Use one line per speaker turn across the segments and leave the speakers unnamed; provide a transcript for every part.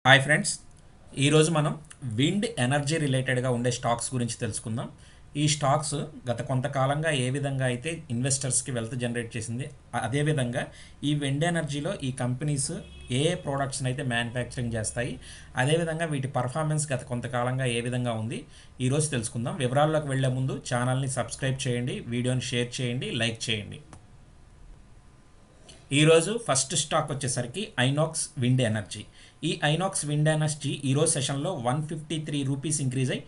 Hi friends, ఈరోజు మనం wind energy రిలేటెడ్గా ఉండే స్టాక్స్ గురించి తెలుసుకుందాం. ఈ స్టాక్స్ గత కొంతకాలంగా ఏ విధంగా అయితే ఇన్వెస్టర్స్కి వెల్త్ జనరేట్ చేసింది, అదేవిధంగా ఈ విండ్ ఎనర్జీలో ఈ కంపెనీస్ ఏ ప్రోడక్ట్స్ని అయితే మ్యానుఫ్యాక్చరింగ్ చేస్తాయి, అదేవిధంగా వీటి పర్ఫార్మెన్స్ గత కొంతకాలంగా ఏ విధంగా ఉంది ఈరోజు తెలుసుకుందాం. వివరాల్లోకి వెళ్లే ముందు ఛానల్ని సబ్స్క్రైబ్ చేయండి, వీడియోని షేర్ చేయండి, లైక్ చేయండి. ఈరోజు ఫస్ట్ స్టాక్ వచ్చేసరికి ఐనాక్స్ విండ్ ఎనర్జీ. ఈ ఐనాక్స్ విండ్ ఎనర్జీ ఈరోజు సెషన్లో ₹153 ఇంక్రీజ్ అయ్యి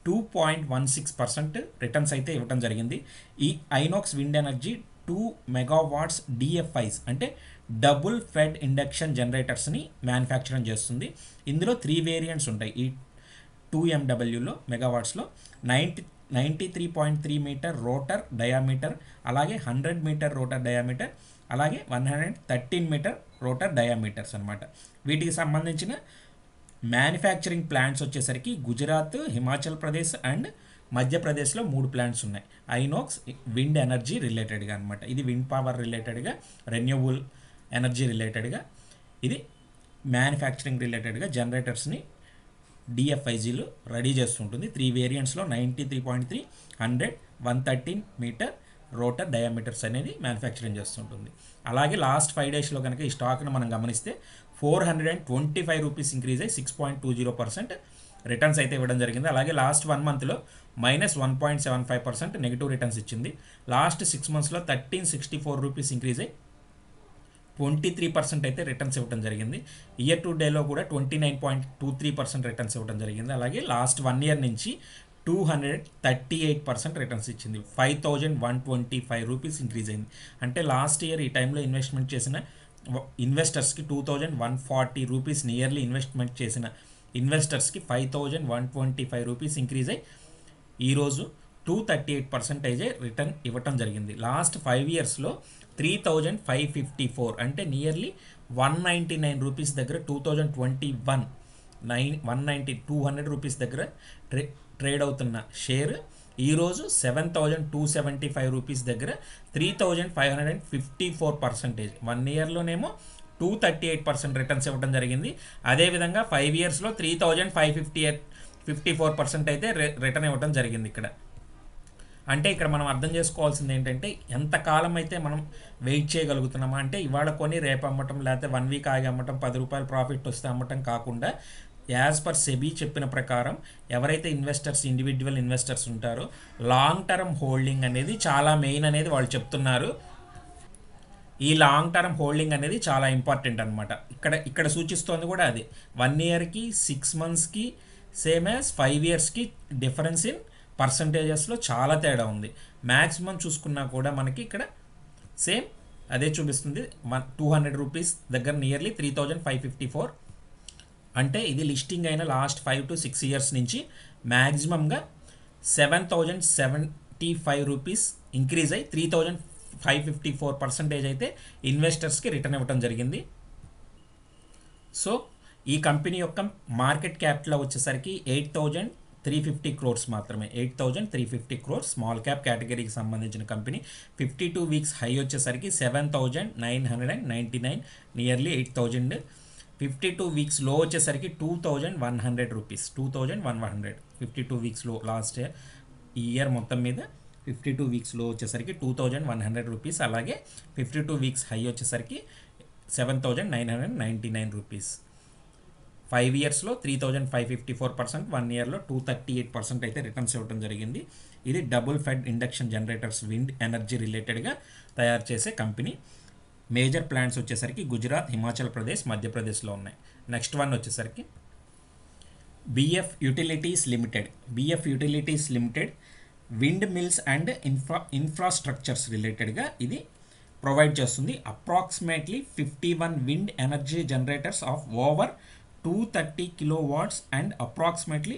2.16% రిటర్న్స్ అయితే ఇవ్వడం జరిగింది. ఈ ఐనాక్స్ విండ్ ఎనర్జీ 2 మెగావాట్స్ డిఎఫ్ఐస్ అంటే డబుల్ ఫెడ్ ఇండక్షన్ జనరేటర్స్ని మ్యానుఫ్యాక్చరింగ్ చేస్తుంది. ఇందులో 3 వేరియంట్స్ ఉంటాయి. ఈ 2 MWలో మెగావాట్స్లో 93.3 మీటర్ రోటర్ డయామీటర్, అలాగే 100 మీటర్ రోటర్ డయామీటర్, అలాగే 113 మీటర్ రోటర్ డయామీటర్స్ అనమాట. వీటికి సంబంధించిన మ్యానుఫ్యాక్చరింగ్ ప్లాంట్స్ వచ్చేసరికి గుజరాత్, హిమాచల్ ప్రదేశ్ అండ్ మధ్యప్రదేశ్లో 3 ప్లాంట్స్ ఉన్నాయి. ఐనాక్స్ విండ్ ఎనర్జీ రిలేటెడ్గా అనమాట. ఇది విండ్ పవర్ రిలేటెడ్గా, రెన్యూబుల్ ఎనర్జీ రిలేటెడ్గా, ఇది మ్యానుఫ్యాక్చరింగ్ రిలేటెడ్గా జనరేటర్స్ని డిఎఫ్ఐజీలు రెడీ చేస్తుంటుంది. 3 వేరియంట్స్లో 93.3, 100, 113 మీటర్ రోటర్ డయామీటర్స్ అనేది మ్యానుఫ్యాక్చరింగ్ చేస్తుంటుంది. అలాగే లాస్ట్ 5 డేస్లో కనుక ఈ స్టాక్ను మనం గమనిస్తే ₹425 ఇంక్రీజ్ అయ్యి 6.20% రిటర్న్స్ అయితే ఇవ్వడం జరిగింది. అలాగే లాస్ట్ 1 మంత్లో -1.75% నెగిటివ్ రిటర్న్స్ ఇచ్చింది. లాస్ట్ 6 మంత్స్లో ₹1364 ఇంక్రీజ్ అయ్యి 23% అయితే రిటర్న్స్ ఇవ్వడం జరిగింది. ఇయర్ టు డేలో కూడా 29.23% రిటర్న్స్ ఇవ్వడం జరిగింది. అలాగే లాస్ట్ 1 ఇయర్ నుంచి 238% రిటర్న్స్ ఇచ్చింది. ₹5,125 ఇంక్రీజ్ అయింది. అంటే లాస్ట్ ఇయర్ ఈ టైంలో ఇన్వెస్ట్మెంట్ చేసిన ఇన్వెస్టర్స్కి ₹2,140 నియర్లీ ఇన్వెస్ట్మెంట్ చేసిన ఇన్వెస్టర్స్కి ₹5,125 ఇంక్రీజ్ అయ్యి ఈరోజు 238% రిటర్న్ ఇవ్వటం జరిగింది. లాస్ట్ 5 ఇయర్స్లో 3,554 అంటే నియర్లీ ₹199 దగ్గర 2021 $200 దగ్గర ట్రేడ్ అవుతున్న షేర్ ఈరోజు ₹7,275 దగ్గర 3,554%. 1 ఇయర్లోనేమో 238% రిటర్న్స్ ఇవ్వడం జరిగింది. అదేవిధంగా 5 ఇయర్స్లో 3,554% అయితే రిటర్న్ ఇవ్వడం జరిగింది. అంటే ఇక్కడ మనం అర్థం చేసుకోవాల్సింది ఏంటంటే, ఎంతకాలం అయితే మనం వెయిట్ చేయగలుగుతున్నామా అంటే, ఇవాళ కొని రేపు అమ్మటం, లేకపోతే 1 వీక్ ఆగి అమ్మటం, ₹10 ప్రాఫిట్ వస్తే అమ్మటం కాకుండా, యాజ్ పర్ సెబీ చెప్పిన ప్రకారం ఎవరైతే ఇండివిజువల్ ఇన్వెస్టర్స్ ఉంటారో లాంగ్ టర్మ్ హోల్డింగ్ అనేది చాలా మెయిన్ అనేది వాళ్ళు చెప్తున్నారు. ఈ లాంగ్ టర్మ్ హోల్డింగ్ అనేది చాలా ఇంపార్టెంట్ అనమాట. ఇక్కడ సూచిస్తోంది కూడా అది. 1 ఇయర్కి 6 మంత్స్కి సేమ్ యాజ్ 5 ఇయర్స్కి డిఫరెన్స్ ఇన్ పర్సంటేజెస్లో చాలా తేడా ఉంది. మ్యాక్సిమం చూసుకున్నా కూడా మనకి ఇక్కడ సేమ్ అదే చూపిస్తుంది. ₹200 దగ్గర నియర్లీ 3,554. అంటే ఇది లిస్టింగ్ అయిన లాస్ట్ 5 to 6 ఇయర్స్ నుంచి మ్యాక్సిమంగా ₹7,075 ఇంక్రీజ్ అయ్యి 3,554% అయితే ఇన్వెస్టర్స్కి రిటర్న్ ఇవ్వడం జరిగింది. సో ఈ కంపెనీ యొక్క మార్కెట్ క్యాపిటల్ వచ్చేసరికి 8,350 crores మాత్రమే. 8,350 crores స్మాల్ క్యాప్ కేటగిరీకి సంబంధించిన కంపెనీ. 52 వీక్స్ హై వచ్చేసరికి 7,999, నియర్లీ 8,000. 52 వీక్స్ లో వచ్చేసరికి ₹2,100. 2,100 52 వీక్స్లో లాస్ట్ ఇయర్, ఈ ఇయర్ మొత్తం మీద 52 వీక్స్లో వచ్చేసరికి ₹2,100. అలాగే 52 వీక్స్ హై వచ్చేసరికి ₹7,999. 5 ఇయర్స్లో 3,554%, 1 ఇయర్లో 238% అయితే రిటర్న్స్ ఇవ్వడం జరిగింది. ఇది double fed induction generators wind energy రిలేటెడ్గా తయారు చేసే కంపెనీ. మేజర్ ప్లాంట్స్ వచ్చేసరికి గుజరాత్, హిమాచల్ ప్రదేశ్, మధ్యప్రదేశ్లో ఉన్నాయి. నెక్స్ట్ వన్ వచ్చేసరికి BF utilities limited. BF utilities limited wind mills and infrastructures రిలేటెడ్గా ఇది ప్రొవైడ్ చేస్తుంది. Approximately 51 wind energy generators of over 230 kilowatts and approximately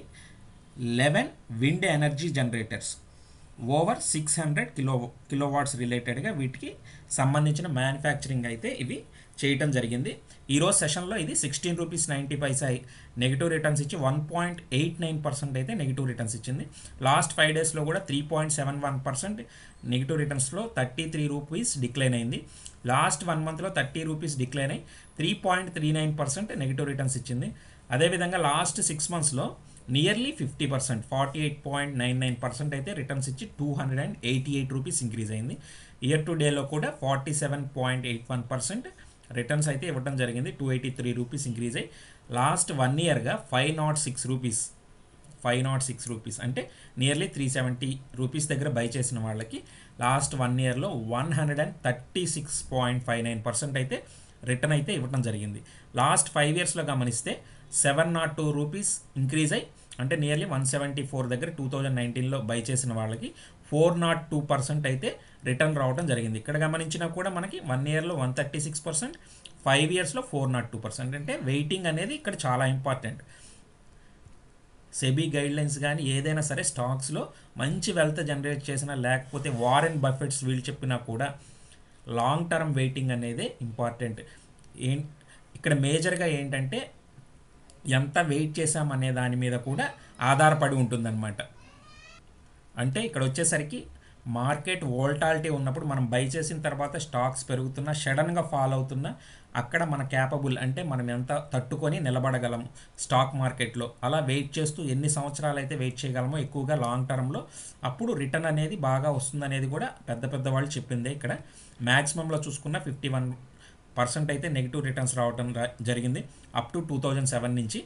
11 wind energy generators over 600 kilowatts రిలేటెడ్గా వీటికి సంబంధించిన మ్యానుఫ్యాక్చరింగ్ అయితే ఇవి చేయటం జరిగింది. ఈరోజు సెషన్లో ఇది 16 రూపీస్ 90 పైసా నెగిటివ్ రిటర్న్స్ ఇచ్చి 1.89% అయితే నెగిటివ్ రిటర్న్స్ ఇచ్చింది. లాస్ట్ 5 డేస్లో కూడా 3.71% నెగిటివ్ రిటర్న్స్లో 33 రూపీస్ డిక్లైన్ అయింది. లాస్ట్ 1 మంత్లో 30 రూపీస్ డిక్లైన్ అయ్యి 3.39% నెగిటివ్ రిటర్న్స్ ఇచ్చింది. అదేవిధంగా లాస్ట్ 6 మంత్స్లో నియర్లీ 50% 48.99% అయితే రిటర్న్స్ ఇచ్చి 288 రూపీస్ ఇంక్రీజ్ అయింది. ఇయర్ టు డేలో కూడా 47.81% రిటర్న్స్ అయితే ఇవ్వడం జరిగింది. 283 రూపీస్ ఇంక్రీజ్ అయ్యి లాస్ట్ 1 ఇయర్గా 506 రూపీస్ అంటే నియర్లీ 370 రూపీస్ దగ్గర బై చేసిన వాళ్ళకి లాస్ట్ 1 ఇయర్లో 136.59% అయితే రిటర్న్ అయితే ఇవ్వడం జరిగింది. లాస్ట్ 5 ఇయర్స్లో గమనిస్తే 702 రూపీస్ ఇంక్రీజ్ అయ్యి అంటే నియర్లీ 174 దగ్గర 2019లో బై చేసిన వాళ్ళకి 402% అయితే రిటర్న్ రావడం జరిగింది. ఇక్కడ గమనించినా కూడా మనకి 1 ఇయర్లో 136%, 5 ఇయర్స్లో 402%. అంటే వెయిటింగ్ అనేది ఇక్కడ చాలా ఇంపార్టెంట్. సెబీ గైడ్లైన్స్ కానీ ఏదైనా సరే స్టాక్స్లో మంచి వెల్త్ జనరేట్ చేసినా లేకపోతే వారెన్ బఫెట్స్ వీళ్ళు చెప్పినా కూడా లాంగ్ టర్మ్ వెయిటింగ్ అనేది ఇంపార్టెంట్. ఇక్కడ మేజర్గా ఏంటంటే ఎంత వెయిట్ చేసామనే దాని మీద కూడా ఆధారపడి ఉంటుందన్నమాట. అంటే ఇక్కడ వచ్చేసరికి మార్కెట్ వోల్టాలిటీ ఉన్నప్పుడు మనం బై చేసిన తర్వాత స్టాక్స్ పెరుగుతున్నా సడన్గా ఫాల్ అవుతున్నా అక్కడ మన క్యాపబుల్ అంటే మనం ఎంత తట్టుకొని నిలబడగలము స్టాక్ మార్కెట్లో, అలా వెయిట్ చేస్తూ ఎన్ని సంవత్సరాలు అయితే వెయిట్ చేయగలమో ఎక్కువగా లాంగ్ టర్మ్లో అప్పుడు రిటర్న్ అనేది బాగా వస్తుందనేది కూడా పెద్ద వాళ్ళు చెప్పిందే. ఇక్కడ మ్యాక్సిమంలో చూసుకున్న 51% అయితే నెగిటివ్ రిటర్న్స్ రావడం జరిగింది అప్ టు 2007 నుంచి.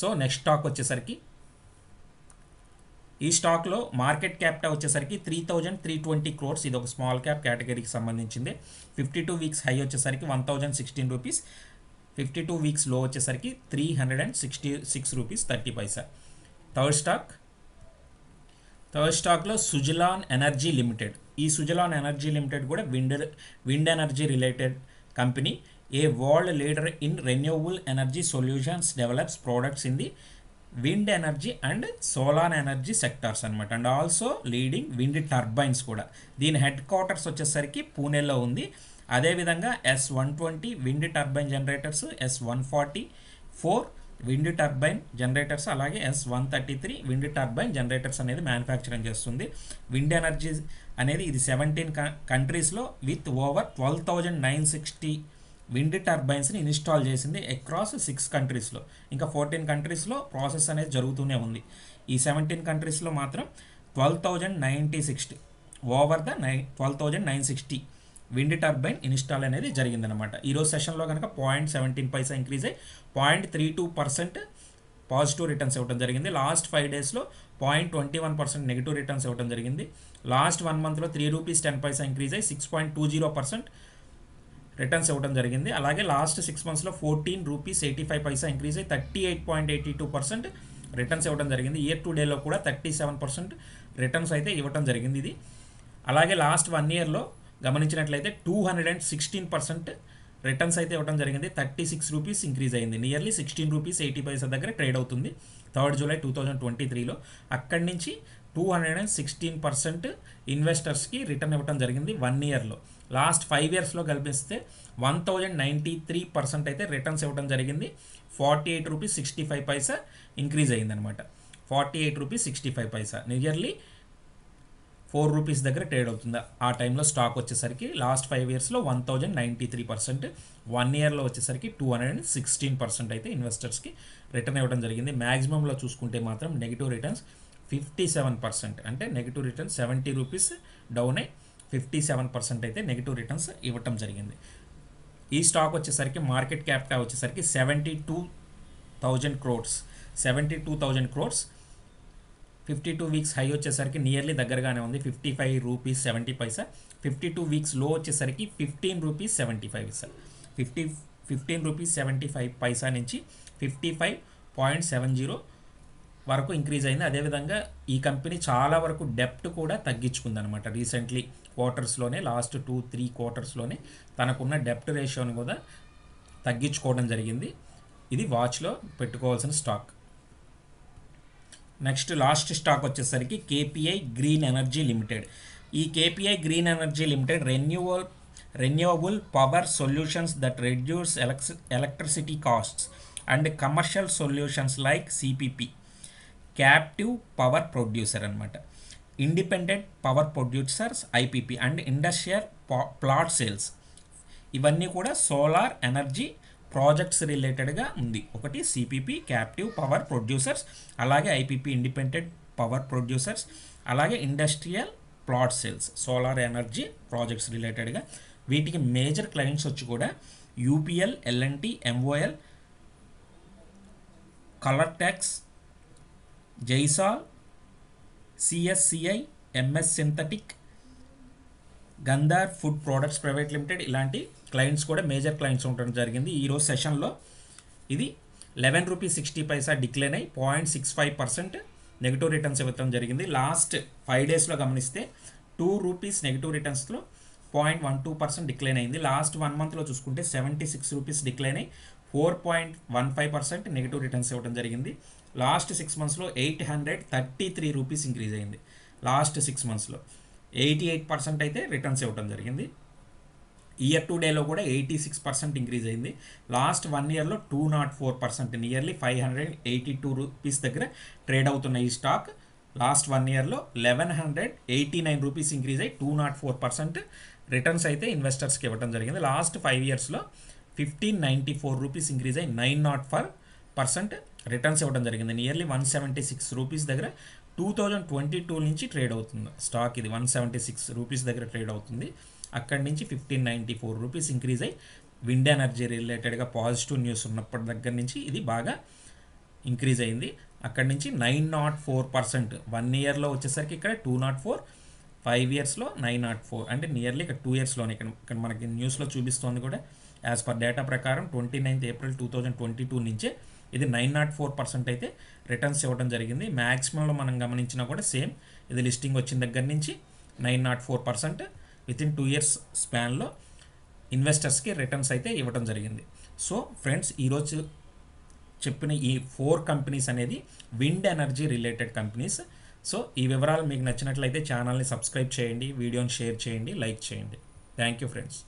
సో నెక్స్ట్ స్టాక్ వచ్చేసరికి ఈ స్టాక్లో మార్కెట్ క్యాపిటల్ వచ్చేసరికి 3,320 crores. ఇది ఒక స్మాల్ క్యాప్ కేటగిరీకి సంబంధించింది. 52 వీక్స్ హై వచ్చేసరికి 1,016 రూపీస్, 52 వీక్స్ లో వచ్చేసరికి 366 రూపీస్ 30 పైసా. థర్డ్ స్టాక్లో సుజలాన్ ఎనర్జీ లిమిటెడ్. ఈ సుజలాన్ ఎనర్జీ లిమిటెడ్ కూడా wind energy related company. A world leader in renewable energy solutions develops products in the wind energy and solar energy sectors అనమాట. And also leading wind turbines కూడా. దీని headquarters వచ్చేసరికి పూణేలో ఉంది. అదేవిధంగా S120 wind turbine generators, S144 wind turbine generators, అలాగే S133 wind turbine generators అనేది manufacturing చేస్తుంది. విండ్ ఎనర్జీ అనేది ఇది 17 కంట్రీస్లో విత్ ఓవర్ 12,960 విండ్ టర్బైన్స్ని ఇన్స్టాల్ చేసింది అక్రాస్ 6 కంట్రీస్లో. ఇంకా 14 కంట్రీస్లో ప్రాసెస్ అనేది జరుగుతూనే ఉంది. ఈ 17 కంట్రీస్లో మాత్రం 12,960 over the 12,960 wind turbine install అనేది జరిగిందనమాట. ఈరోజు సెషన్లో కనుక 0.17 పైసా ఇంక్రీజ్ అయ్యి 0.32% పాజిటివ్ రిటర్న్స్ ఇవ్వడం జరిగింది. లాస్ట్ 5 డేస్లో 0.21% నెగిటివ్ రిటర్న్స్ ఇవ్వడం జరిగింది. లాస్ట్ 1 మంత్లో 3 రూపీస్ 10 పైసా ఇంక్రీజ్ అయ్యి 6.20% రిటర్న్స్ ఇవ్వడం జరిగింది. అలాగే లాస్ట్ 6 మంత్స్లో 14 రూపీస్ 85 పైసా ఇంక్రీజ్ అయ్యి 38.82% రిటర్న్స్ ఇవ్వడం జరిగింది. ఇయర్ టు డేలో కూడా 37% రిటర్న్స్ అయితే ఇవ్వడం జరిగింది ఇది. అలాగే లాస్ట్ 1 ఇయర్లో గమనించినట్లయితే 216% రిటర్న్స్ అయితే ఇవ్వడం జరిగింది. 36 రూపీస్ ఇంక్రీజ్ అయింది. నియర్లీ 16 రూపీస్ 80 పైసా దగ్గర ట్రేడ్ అవుతుంది 3 జూలై 2023లో. అక్కడి నుంచి 216% ఇన్వెస్టర్స్కి రిటర్న్ ఇవ్వడం జరిగింది 1 ఇయర్లో. లాస్ట్ 5 ఇయర్స్లో కలిపిస్తే 1,093% అయితే రిటర్న్స్ ఇవ్వడం జరిగింది. 48 రూపీస్ 65 పైసా ఇంక్రీజ్ అయిందనమాట. 48 రూపీస్ 65 పైసా నియర్లీ 4 రూపీస్ దగ్గర ట్రేడ్ అవుతుంది. ఆ టైంలో స్టాక్ వచ్చేసరికి లాస్ట్ 5 ఇయర్స్లో 1,093%, 1 ఇయర్లో వచ్చేసరికి 216% అయితే ఇన్వెస్టర్స్కి రిటర్న్ ఇవ్వడం జరిగింది. మ్యాక్సిమంలో చూసుకుంటే మాత్రం నెగిటివ్ రిటర్న్స్ 57%, అంటే నెగిటివ్ రిటర్న్స్ 70 రూపీస్ డౌన్ అయ్యి 57% అయితే నెగిటివ్ రిటర్న్స్ ఇవ్వటం జరిగింది. ఈ స్టాక్ వచ్చేసరికి మార్కెట్ క్యాపిటల్ వచ్చేసరికి 72,000 crores, 72,000 crores. 52 వీక్స్ హై వచ్చేసరికి నియర్లీ దగ్గరగానే ఉంది 55 రూపీస్ 70 పైసా. 52 వీక్స్ లో వచ్చేసరికి 15 రూపీస్ 75 పైసా. 15 రూపీస్ 75 పైసా నుంచి 55.70 వరకు ఇంక్రీజ్ అయింది. అదేవిధంగా ఈ కంపెనీ చాలా వరకు డెప్ట్ కూడా తగ్గించుకుందనమాట రీసెంట్లీ క్వార్టర్స్లోనే. లాస్ట్ 2-3 క్వార్టర్స్లోనే తనకున్న డెప్ట్ రేషియోని కూడా తగ్గించుకోవడం జరిగింది. ఇది వాచ్లో పెట్టుకోవాల్సిన స్టాక్. నెక్స్ట్ లాస్ట్ స్టాక్ వచ్చేసరికి KPI గ్రీన్ ఎనర్జీ లిమిటెడ్. ఈ KPI green energy limited renewable power solutions that reduce electricity costs and commercial solutions like CPP, captive power producer అనమాట, independent power producers IPP and industrial plot sales. ఇవన్నీ కూడా solar energy projects రిలేటెడ్గా ఉంది. ఒకటి CPP captive power producers, అలాగే IPP independent power producers, అలాగే industrial plot sales, solar energy projects రిలేటెడ్గా. వీటికి మేజర్ క్లయింట్స్ వచ్చి కూడా UPL, LNT, MOL, Colourtex, Jaisal, CSCI, MS synthetic, Gandhar food products private limited, ఇలాంటి క్లయింట్స్ కూడా మేజర్ క్లయింట్స్ ఉండడం జరిగింది. ఈరోజు సెషన్లో ఇది ₹11.60 డిక్లైన్ అయ్యి 0.65% నెగిటివ్ రిటర్న్స్ ఇవ్వడం జరిగింది. లాస్ట్ 5 డేస్లో గమనిస్తే ₹2 నెగిటివ్ రిటర్న్స్లో 0.12% డిక్లైన్ అయింది. లాస్ట్ 1 మంత్లో చూసుకుంటే ₹76 డిక్లైన్ అయ్యి 4.15% నెగిటివ్ రిటర్న్స్ ఇవ్వడం జరిగింది. లాస్ట్ 6 మంత్స్లో ₹833 ఇంక్రీజ్ అయింది. లాస్ట్ 6 మంత్స్లో 88% అయితే రిటర్న్స్ ఇవ్వడం జరిగింది. ఇయర్ టు డేలో కూడా 86% ఇంక్రీజ్ అయింది. లాస్ట్ 1 ఇయర్లో 204%, నియర్లీ ₹582 దగ్గర ట్రేడ్ అవుతున్న ఈ స్టాక్ లాస్ట్ 1 ఇయర్లో ₹1189 ఇంక్రీజ్ అయ్యి 204% రిటర్న్స్ అయితే ఇన్వెస్టర్స్కి ఇవ్వడం జరిగింది. లాస్ట్ 5 ఇయర్స్లో ₹1594 ఇంక్రీజ్ అయ్యి 904% రిటర్న్స్ ఇవ్వడం జరిగింది. నియర్లీ ₹176 దగ్గర 2022 నుంచి ట్రేడ్ అవుతుంది స్టాక్. ఇది ₹176 దగ్గర ట్రేడ్ అవుతుంది. అక్కడి నుంచి ₹1594 ఇంక్రీజ్ అయ్యి విండ్ ఎనర్జీ రిలేటెడ్గా పాజిటివ్ న్యూస్ ఉన్నప్పటి దగ్గర నుంచి ఇది బాగా ఇంక్రీజ్ అయింది. అక్కడి నుంచి 904%, 1 ఇయర్లో వచ్చేసరికి ఇక్కడ 204, 5 ఇయర్స్లో 904, అంటే నియర్లీ ఇక్కడ 2 ఇయర్స్లోనే ఇక్కడ మనకి న్యూస్లో చూపిస్తోంది కూడా. యాజ్ పర్ డేటా ప్రకారం 29th ఏప్రిల్ 2022 నుంచే ఇది 904% అయితే రిటర్న్స్ ఇవ్వడం జరిగింది. మ్యాక్సిమంలో మనం గమనించినా కూడా సేమ్, ఇది లిస్టింగ్ వచ్చిన దగ్గర నుంచి 904% వితిన్ 2 ఇయర్స్ స్పాన్లో ఇన్వెస్టర్స్కి రిటర్న్స్ అయితే ఇవ్వడం జరిగింది. సో ఫ్రెండ్స్, ఈరోజు చెప్పిన ఈ 4 కంపెనీస్ అనేది wind energy related companies. So ఈ వివరాలు మీకు నచ్చినట్లయితే ఛానల్ని సబ్స్క్రైబ్ చేయండి, వీడియోని షేర్ చేయండి, లైక్ చేయండి. Thank you friends.